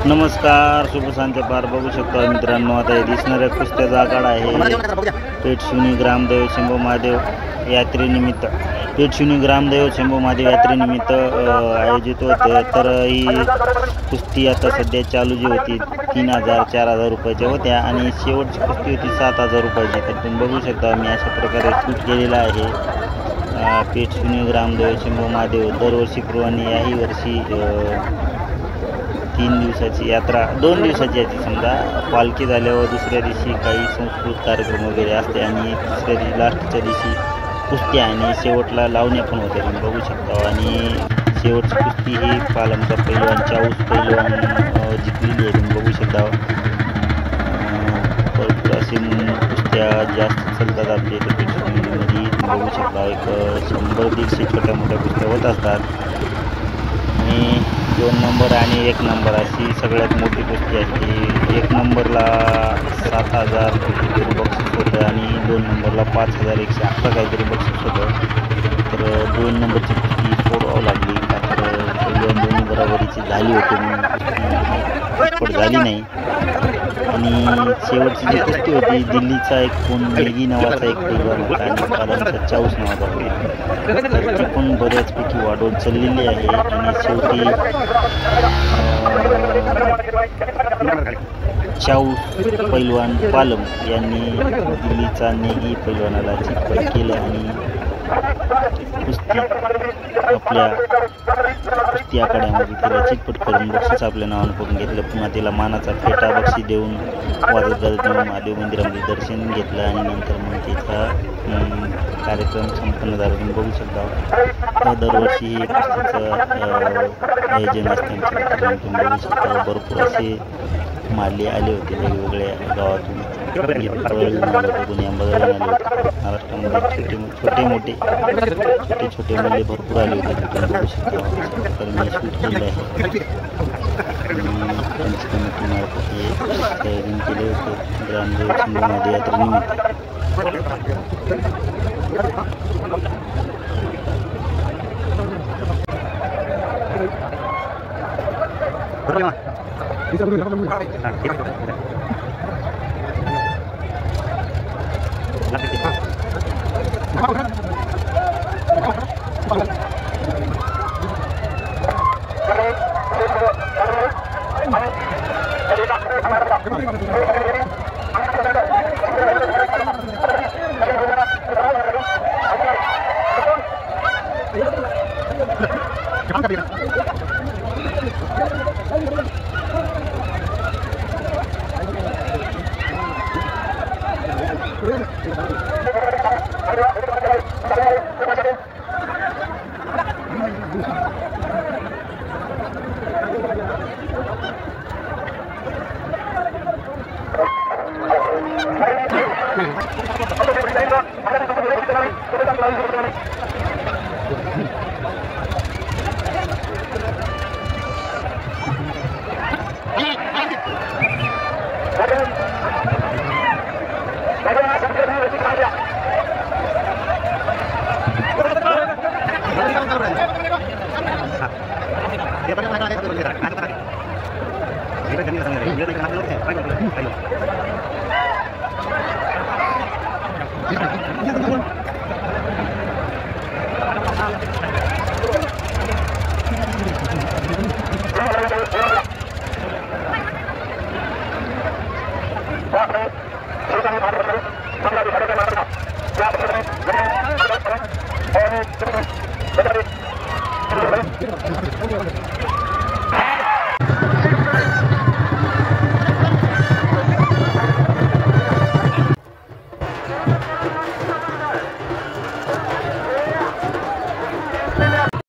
नमस्कार, शुभ सांच्या पार बघू शकता मित्रांनो. आता हे दिसणाऱ्या कुस्त्याचा आखाडा आहे पेठशिवनी ग्रामदैव शंभू महादेव यात्रेनिमित्त. पेठशिवनी ग्रामदैव शंभू महादेव यात्रेनिमित्त आयोजित होते. तर ही कुस्ती आता सध्या चालू जी होती 3000 4000 रुपयाच्या होत्या आणि शेवटची कुस्ती होती 7000 रुपयाची. तर तुम्ही बघू शकता मी अशा प्रकारे शूट केलेला आहे. पेठशिवनी ग्रामदैव शंभू महादेव दरवर्षीप्रमाणे याही वर्षी 3 दिवसाची यात्रा 2 दिवसाची याची समजा. पालखी झाल्यावर दुसऱ्या दिवशी काही संस्कृत कार्यक्रम वगैरे असते आणि तिसऱ्या दिवशी लास्टच्या दिवशी कुस्ती आणि शेवटला लावण्या पण होत्या तुम्ही बघू शकता. आणि शेवटची कुस्ती ही पालमचा पैलवान चाऊस पैलवान जिंकलेली आहे तुम्ही बघू शकता. भरपूर असे कुस्त्या जास्त चालतात आपल्या इथे पेठशिवनीमध्ये बघू शकता. एक 100-150 छोट्या मोठ्या कुस्त्या होत असतात आणि 2 नंबर आणि 1 नंबर अशी सगळ्यात मोठी कुस्ती असते. 1 नंबरला 7000 काहीतरी बक्षीस होतं आणि 2 नंबरला 5111 काहीतरी बक्षीस होतं. तर 2 नंबरची कुस्ती सोडवावं लागली का तर पहिल्या 2 बरोबरीची झाली होती म्हणून झाली नाही. आणि शेवटची जी कुस्ती होती दिल्लीचा एक कोण मेगी नावाचा एक पैलवान होता आणि पालमचा चाऊस नावाचा होता. तर ती पण बऱ्याचपैकी वाढवून चाललेली आहे आणि शेवटी चाऊस पैलवान पालम यांनी दिल्लीचा नेगी पैलवानाला चितपट केलं आणि कुस्ती आपल्या कुस्ती आखाड्यामध्ये तिला चितपट करून बक्षीस आपल्या नावानं करून घेतलं. पुन्हा तिला मानाचा फेटा बक्षीस देऊन वाजत गाजत महादेव मंदिरामध्ये दर्शन घेतलं आणि नंतर मग तिचा कार्यक्रम संपन्न झाला तुम्ही बघू शकता. दरवर्षी हे कुस्तीचं आयोजन असते आमच्या तुम्ही बघू शकता. भरपूर असे माले आले होते वेगवेगळ्या गावातून दुनिया बघायला आले होते. महाराष्ट्रामध्ये छोटे मोठे मुले भरपूर आले होते तुम्ही बघू शकता. तर मी शूट केलं आहे त्यांची कमिटीमार्फत हे आयोजन केले होते ग्रामदैव शंभू महादेव यात्रेनिमित्त.